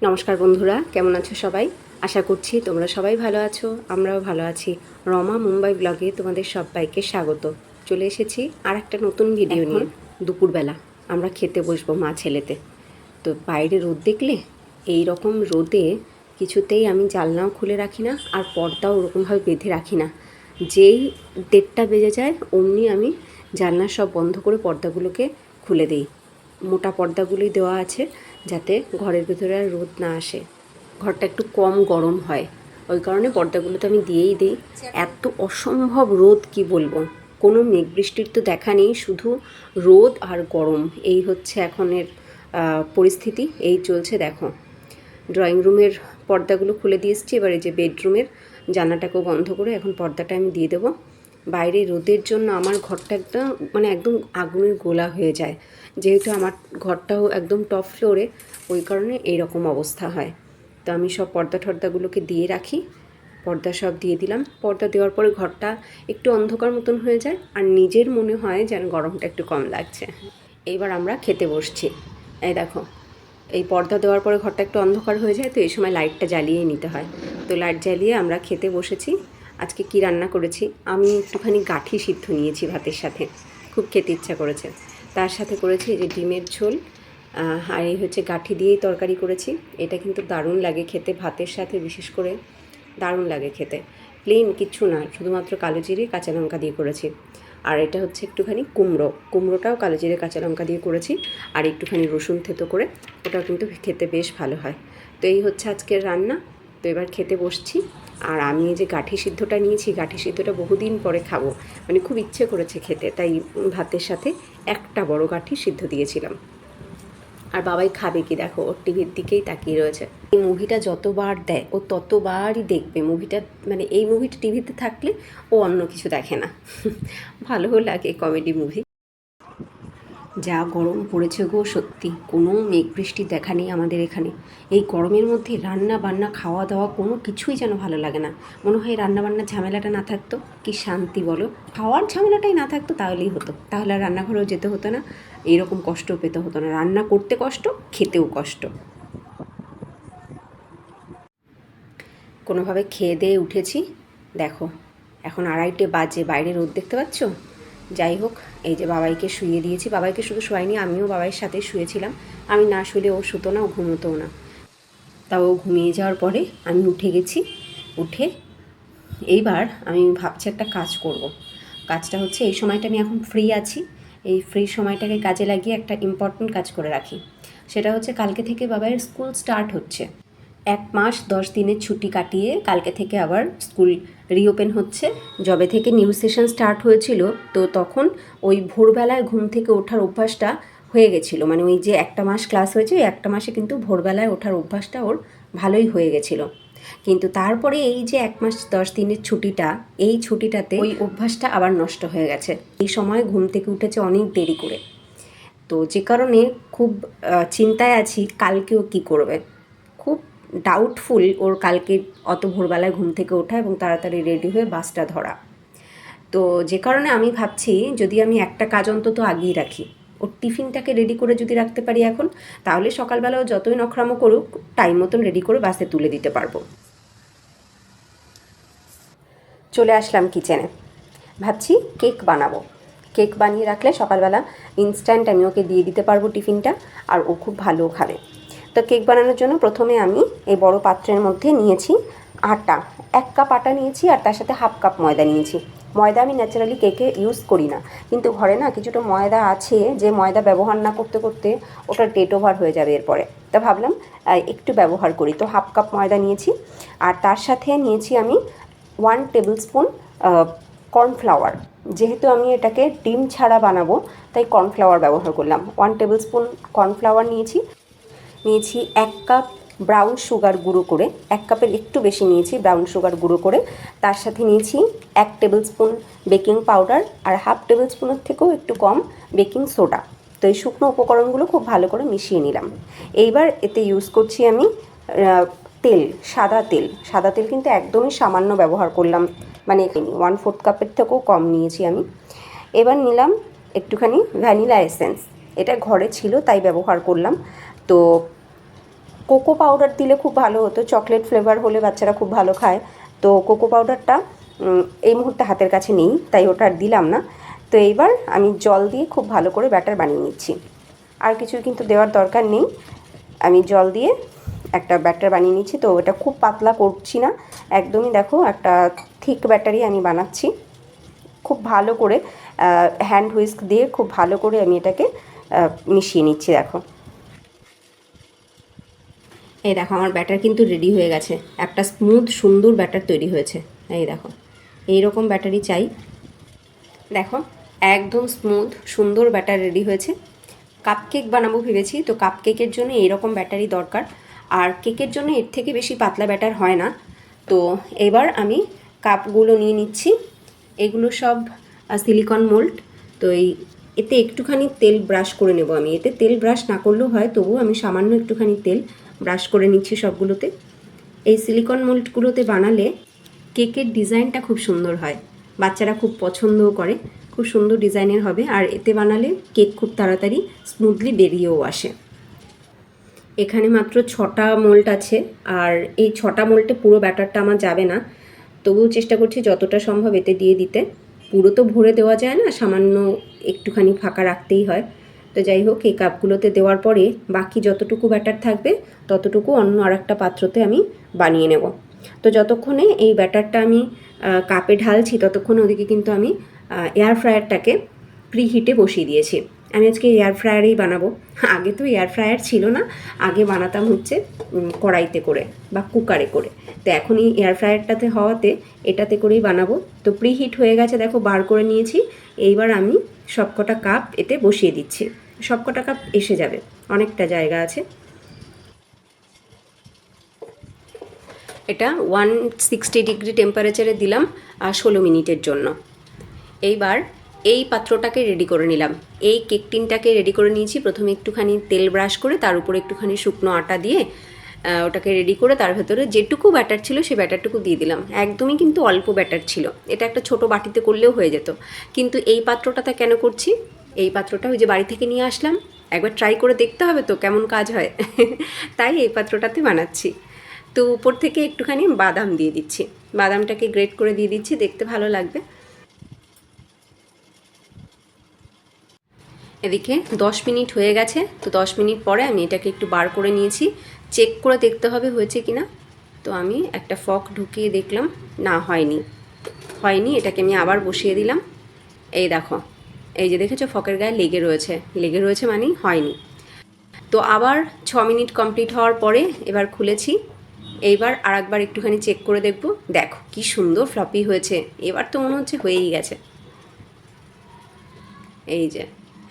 নমস্কার বন্ধুরা, কেমন আছো সবাই? আশা করছি তোমরা সবাই ভালো আছো, আমরাও ভালো আছি। রমা মুম্বাই ব্লগে তোমাদের সবাইকে স্বাগত। চলে এসেছি আর একটা নতুন ভিডিও নিয়ে। দুপুরবেলা আমরা খেতে বসবো মা ছেলেতে। তো বাইরে রোদ দেখলে, এই রকম রোদে কিছুতেই আমি জানলাও খুলে রাখি না আর পর্দাও ওরকমভাবে বেঁধে রাখি না। যেই 1:30টা বেজে যায় অমনি আমি জানলা সব বন্ধ করে পর্দাগুলোকে খুলে দিই। মোটা পর্দাগুলোই দেওয়া আছে যাতে ঘরের ভেতরে আর রোদ না আসে, ঘরটা একটু কম গরম হয়। ওই কারণে পর্দাগুলো তো আমি দিয়েই দিই। এত অসম্ভব রোদ কি বলবো, কোনো মেঘ বৃষ্টির তো দেখা নেই, শুধু রোদ আর গরম। এই হচ্ছে এখনের পরিস্থিতি, এই চলছে। দেখো, ড্রয়িং রুমের পর্দাগুলো খুলে দিয়ে এসেছি, এবার এই যে বেডরুমের জানলাটাকেও বন্ধ করে এখন পর্দাটা আমি দিয়ে দেবো। বাইরে রোদের জন্য আমার ঘরটা একদম আগুনের গোলা হয়ে যায়, যেহেতু আমার ঘরটাও একদম টপ ফ্লোরে, ওই কারণে এইরকম অবস্থা হয়। তো আমি সব পর্দাগুলোকে দিয়ে রাখি। পর্দা সব দিয়ে দিলাম। পর্দা দেওয়ার পরে ঘরটা একটু অন্ধকার মতন হয়ে যায় আর নিজের মনে হয় যেন গরমটা একটু কম লাগছে। এইবার আমরা খেতে বসছি। এই দেখো, এই পর্দা দেওয়ার পরে ঘরটা একটু অন্ধকার হয়ে যায়, তো এই সময় লাইটটা জ্বালিয়েই নিতে হয়। তো লাইট জ্বালিয়ে আমরা খেতে বসেছি। আজকে কি রান্না করেছি, আমি একটুখানি গাঁঠি সিদ্ধ নিয়েছি ভাতের সাথে, খুব খেতে ইচ্ছা করেছে। তার সাথে করেছি এই যে ডিমের ঝোল, আর এই হচ্ছে গাঁঠি দিয়েই তরকারি করেছি। এটা কিন্তু দারুণ লাগে খেতে, ভাতের সাথে বিশেষ করে দারুণ লাগে খেতে। প্লেন কিচ্ছু না, শুধুমাত্র কালো জিরে কাঁচা লঙ্কা দিয়ে করেছি। আর এটা হচ্ছে একটুখানি কুমড়োটাও কালো জিরে কাঁচা লঙ্কা দিয়ে করেছি, আর একটুখানি রসুন থেতো করে, ওটাও কিন্তু খেতে বেশ ভালো হয়। তো এই হচ্ছে আজকের রান্না। তো এবার খেতে বসছি। আর আমি এই যে গাঁঠি সিদ্ধটা নিয়েছি, গাঁঠি সিদ্ধটা বহুদিন পরে খাবো, মানে খুব ইচ্ছে করেছে খেতে, তাই ভাতের সাথে একটা বড় গাঁঠি সিদ্ধ দিয়েছিলাম। আর বাবাই খাবে কি, দেখো ওর টিভির দিকেই তাকিয়ে রয়েছে। এই মুভিটা যতবার দেয় ও ততবারই দেখবে। মুভিটা এই মুভিটা টিভিতে থাকলে ও অন্য কিছু দেখে না। ভালোও লাগে কমেডি মুভি। যা গরম পড়েছে গো, সত্যি কোনো মেঘ বৃষ্টির দেখা নেই আমাদের এখানে। এই গরমের মধ্যে রান্না বান্না খাওয়া দাওয়া কোনো কিছুই যেন ভালো লাগে না। মনে হয় রান্না বান্নার ঝামেলাটা না থাকতো কি শান্তি বলো, খাওয়ার ঝামেলাটাই না থাকতো তাহলেই হতো, তাহলে আর রান্নাঘরেও যেতে হতো না, এইরকম কষ্টও পেতে হতো না। রান্না করতে কষ্ট, খেতেও কষ্ট। কোনোভাবে খেয়ে দিয়ে উঠেছি। দেখো, এখন 2:30 বাজে, বাইরে রোদ দেখতে পাচ্ছ। যাই হোক, এই যে বাবাইকে শুইয়ে দিয়েছি। বাবাইকে শুধু শোয়াইনি, আমিও বাবাইয়ের সাথে শুয়েছিলাম। আমি না শুলে ও শুতো না, ও ঘুমোতও না। তাও ও ঘুমিয়ে যাওয়ার পরে আমি উঠে গেছি। উঠে এইবার আমি ভাবছি একটা কাজ করব। কাজটা হচ্ছে, এই সময়টা আমি এখন ফ্রি আছি, এই ফ্রি সময়টাকে কাজে লাগিয়ে একটা ইম্পর্ট্যান্ট কাজ করে রাখি। সেটা হচ্ছে, কালকে থেকে বাবাইয়ের স্কুল স্টার্ট হচ্ছে। 1 মাস 10 দিনের ছুটি কাটিয়ে কালকে থেকে আবার স্কুল রিওপেন হচ্ছে। যবে থেকে নিউ সেশন স্টার্ট হয়েছিল, তো তখন ওই ভোরবেলায় ঘুম থেকে ওঠার অভ্যাসটা হয়ে গেছিলো। ওই যে 1 মাস ক্লাস হয়েছে, ওই 1 মাসে কিন্তু ভোরবেলায় ওঠার অভ্যাসটা ওর ভালোই হয়ে গেছিলো। কিন্তু তারপরে এই যে 1 মাস 10 দিনের ছুটিটা, এই ছুটিটাতে ওই অভ্যাসটা আবার নষ্ট হয়ে গেছে। এই সময় ঘুম থেকে উঠেছে অনেক দেরি করে। তো যে কারণে খুব চিন্তায় আছি কালকেও কি করবে। খুব ডাউটফুল ওর কালকে অত ভোরবেলায় ঘুম থেকে ওঠা এবং তাড়াতাড়ি রেডি হয়ে বাসটা ধরা। তো যে কারণে আমি ভাবছি, যদি আমি একটা কাজ অন্তত আগিয়ে রাখি, ওর টিফিনটাকে রেডি করে যদি রাখতে পারি এখন, তাহলে সকালবেলাও যতই নখরামো করুক টাইম মতন রেডি করে বাসে তুলে দিতে পারবো। চলে আসলাম কিচেনে, ভাবছি কেক বানাবো। কেক বানিয়ে রাখলে সকালবেলা ইনস্ট্যান্ট আমি ওকে দিয়ে দিতে পারবো টিফিনটা, আর ও খুব ভালো খাবে। তো কেক বানানোর জন্য প্রথমে আমি এই বড় পাত্রের মধ্যে নিয়েছি আটা। 1 কাপ আটা নিয়েছি, আর তার সাথে 1/2 কাপ ময়দা নিয়েছি। ময়দা আমি ন্যাচারালি কেকে ইউজ করি না, কিন্তু ঘরে না কিছুটা ময়দা আছে, যে ময়দা ব্যবহার না করতে করতে ওটা ডেট ওভার হয়ে যাবে এরপরে। তা ভাবলাম একটু ব্যবহার করি, তো 1/2 কাপ ময়দা নিয়েছি। আর তার সাথে নিয়েছি আমি 1 টেবিল স্পুন কর্নফ্লাওয়ার। যেহেতু আমি এটাকে ডিম ছাড়া বানাবো, তাই কর্নফ্লাওয়ার ব্যবহার করলাম। 1 টেবিল স্পুন কর্নফ্লাওয়ার নিয়েছি। 1 কাপ ব্রাউন সুগার গুঁড়ো করে, 1 কাপের একটু বেশি নিয়েছি ব্রাউন সুগার গুঁড়ো করে। তার সাথে নিয়েছি 1 টেবিল স্পুন বেকিং পাউডার, আর 1/2 টেবিল স্পুনের থেকেও একটু কম বেকিং সোডা। তো এই শুকনো উপকরণগুলো খুব ভালো করে মিশিয়ে নিলাম। এইবার এতে ইউজ করছি আমি তেল, সাদা তেল। সাদা তেল কিন্তু একদমই সামান্য ব্যবহার করলাম, 1/4 কাপের থেকেও কম নিয়েছি আমি। এবার নিলাম একটুখানি ভ্যানিলা এসেন্স, এটা ঘরে ছিল তাই ব্যবহার করলাম। তো কোকো পাউডার দিলে খুব ভালো হতো, চকলেট ফ্লেভার হলে বাচ্চারা খুব ভালো খায়। তো কোকো পাউডারটা এই মুহূর্তে হাতের কাছে নেই, তাই ওটা আর দিলাম না। তো এইবার আমি জল দিয়ে খুব ভালো করে ব্যাটার বানিয়ে নিচ্ছি। আর কিছু কিন্তু দেওয়ার দরকার নেই, আমি জল দিয়ে একটা ব্যাটার বানিয়ে নিচ্ছি। তো এটা খুব পাতলা করছি না, একদমই দেখো একটা থিক ব্যাটারই আমি বানাচ্ছি। খুব ভালো করে হ্যান্ড হুইস্ক দিয়ে খুব ভালো করে আমি এটাকে মিশিয়ে নিচ্ছি। দেখো, এই দেখো আমার ব্যাটার কিন্তু রেডি হয়ে গেছে, একটা স্মুথ সুন্দর ব্যাটার তৈরি হয়েছে। এই দেখো, এই রকম ব্যাটারই চাই। দেখো একদম স্মুথ সুন্দর ব্যাটার রেডি হয়েছে। কাপকেক বানাবো ভেবেছি, তো কাপকেকের জন্য এইরকম ব্যাটারই দরকার, আর কেকের জন্য এর থেকে বেশি পাতলা ব্যাটার হয় না। তো এবার আমি কাপগুলো নিয়ে নিচ্ছি, এগুলো সব সিলিকন মোল্ড। তো এতে একটুখানি তেল ব্রাশ করে নেব আমি, এতে তেল ব্রাশ না করলেও হয়, তবুও আমি সামান্য একটুখানি তেল ব্রাশ করে নিচ্ছি সবগুলোতে। এই সিলিকন মোল্ডগুলোতে বানালে কেকের ডিজাইনটা খুব সুন্দর হয়, বাচ্চারা খুব পছন্দও করে, খুব সুন্দর ডিজাইনের হবে। আর এতে বানালে কেক খুব তাড়াতাড়ি স্মুথলি বেরিয়েও আসে। এখানে মাত্র 6টা মোল্ড আছে, আর এই 6টা মোল্ডে পুরো ব্যাটারটা আমার যাবে না, তবুও চেষ্টা করছি যতটা সম্ভব এতে দিয়ে দিতে। পুরো তো ভরে দেওয়া যায় না, সামান্য একটুখানি ফাঁকা রাখতেই হয়। তো যাই হোক, এই কাপগুলোতে দেওয়ার পরে বাকি যতটুকু ব্যাটার থাকবে ততটুকু অন্য আরেকটা পাত্রতে আমি বানিয়ে নেব। তো যতক্ষণে এই ব্যাটারটা আমি কাপে ঢালছি, ততক্ষণে ওদিকে কিন্তু আমি এয়ার ফ্রায়ারটাকে প্রিহিটে বসিয়ে দিয়েছি। আমি আজকে এয়ার ফ্রায়ারেই বানাবো। আগে তো এয়ার ফ্রায়ার ছিল না, আগে বানাতাম হচ্ছে কড়াইতে করে বা কুকারে করে। তো এখন এই এয়ার ফ্রায়ারটাতে হওয়াতে এটাতে করেই বানাবো। তো প্রিহিট হয়ে গেছে, দেখো বার করে নিয়েছি। এইবার আমি সবকটা কাপ এতে বসিয়ে দিচ্ছি, সবকটা কাপ এসে যাবে, অনেকটা জায়গা আছে। এটা 160 ডিগ্রি টেম্পারেচারে দিলাম 16 মিনিটের জন্য। এইবার এই পাত্রটাকে রেডি করে নিলাম, এই কেক টিনটাকে রেডি করে নিয়েছি। প্রথমে একটুখানি তেল ব্রাশ করে তার উপরে একটুখানি শুকনো আটা দিয়ে ওটাকে রেডি করে তার ভেতরে যেটুকু ব্যাটার ছিল সেই ব্যাটারটুকু দিয়ে দিলাম। একদমই কিন্তু অল্প ব্যাটার ছিল, এটা একটা ছোট বাটিতে করলেও হয়ে যেত। কিন্তু এই পাত্রটাতে কেন করছি, এই পাত্রটা ওই যে বাড়ি থেকে নিয়ে আসলাম, একবার ট্রাই করে দেখতে হবে তো কেমন কাজ হয় তাই এই পাত্রটাতে বানাচ্ছি। তো উপর থেকে একটুখানি বাদাম দিয়ে দিচ্ছি, বাদামটাকে গ্রেট করে দিয়ে দিচ্ছি, দেখতে ভালো লাগবে। এদিকে 10 মিনিট হয়ে গেছে। তো 10 মিনিট পরে আমি এটাকে একটু বার করে নিয়েছি, চেক করে দেখতে হবে হয়েছে কি না। তো আমি একটা ফক ঢুকিয়ে দেখলাম, না হয়নি, এটাকে আমি আবার বসিয়ে দিলাম। এই দেখো, এই যে দেখেছো ফকের গায়ে লেগে রয়েছে মানেই হয়নি। তো আবার 6 মিনিট কমপ্লিট হওয়ার পরে এবার খুলেছি, এইবার আরেকবার একটুখানি চেক করে দেখবো। দেখো কি সুন্দর ফ্লপি হয়েছে, এবার তো মনে হচ্ছে হয়েই গেছে। এই যে,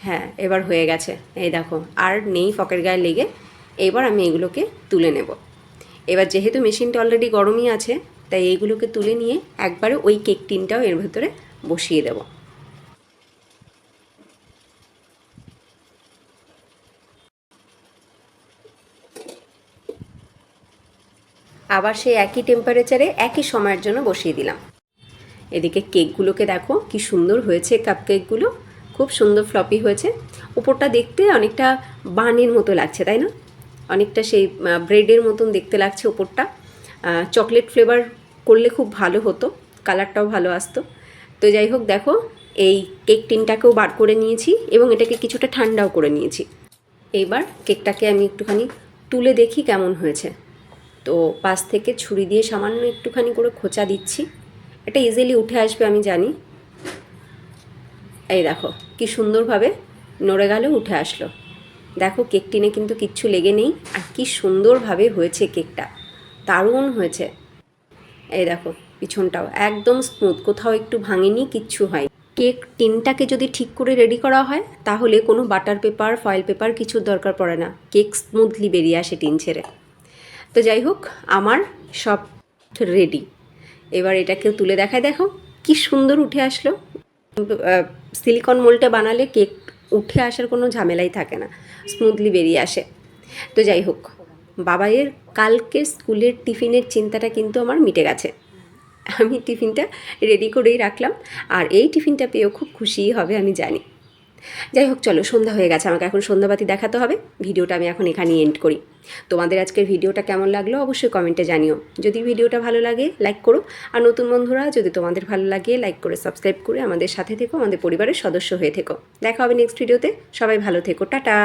হ্যাঁ এবার হয়ে গেছে, এই দেখো আর নেই ফকের গায়ে লেগে। এবার আমি এগুলোকে তুলে নেব। এবার যেহেতু মেশিনটা অলরেডি গরমই আছে, তাই এইগুলোকে তুলে নিয়ে একবারে ওই কেক টিনটাও এর ভেতরে বসিয়ে দেব। আবার সেই একই টেম্পারেচারে একই সময়ের জন্য বসিয়ে দিলাম। এদিকে কেকগুলোকে দেখো কি সুন্দর হয়েছে, কাপকেকগুলো খুব সুন্দর ফ্লপি হয়েছে। উপরটা দেখতে অনেকটা বানের মতো লাগছে, তাই না? অনেকটা সেই ব্রেডের মতন দেখতে লাগছে ওপরটা। চকলেট ফ্লেভার করলে খুব ভালো হতো, কালারটাও ভালো আসতো। তো যাই হোক, দেখো এই কেক টিনটাকেও বার করে নিয়েছি এবং এটাকে কিছুটা ঠান্ডাও করে নিয়েছি। এইবার কেকটাকে আমি একটুখানি তুলে দেখি কেমন হয়েছে। তো পাশ থেকে ছুরি দিয়ে সামান্য একটুখানি করে খোঁচা দিচ্ছি, এটা ইজিলি উঠে আসবে আমি জানি। এই দেখো কি সুন্দরভাবে নড়ে গেলেও উঠে আসলো। দেখো কেক টিনে কিন্তু কিচ্ছু লেগে নেই, আর কি সুন্দরভাবে হয়েছে কেকটা, দারুণ হয়েছে। এই দেখো পিছনটাও একদম স্মুথ, কোথাও একটু ভাঙেনি, কিচ্ছু হয়। কেক টিনটাকে যদি ঠিক করে রেডি করা হয় তাহলে কোনো বাটার পেপার, ফয়েল পেপার কিছুর দরকার পড়ে না, কেক স্মুথলি বেরিয়ে আসে টিন ছেড়ে। তো যাই হোক, আমার সব রেডি। এবার এটাকেও তুলে দেখায়, দেখো কি সুন্দর উঠে আসলো। সিলিকন মোল্ডে বানালে কেক উঠে আসার কোনো ঝামেলাই থাকে না, স্মুথলি বেরিয়ে আসে। তো যাই হোক, বাবাইয়ের কালকে স্কুলের টিফিনের চিন্তাটা কিন্তু আমার মিটে গেছে। আমি টিফিনটা রেডি করেই রাখলাম, আর এই টিফিনটা পেয়েও খুব খুশিই হবে আমি জানি। যাই হোক, চলো, সন্ধ্যা হয়ে গেছে, আমাকে এখন সন্ধ্যাবাতি দেখাতে হবে। ভিডিওটা আমি এখন এখানেই এন্ড করি। তোমাদের আজকের ভিডিওটা কেমন লাগলো অবশ্যই কমেন্টে জানিও। যদি ভিডিওটা ভালো লাগে লাইক করো, আর নতুন বন্ধুরা যদি তোমাদের ভালো লাগে লাইক করে সাবস্ক্রাইব করে আমাদের সাথে থেকো, আমাদের পরিবারের সদস্য হয়ে থেকো। দেখা হবে নেক্সট ভিডিওতে। সবাই ভালো থেকো, টাটা।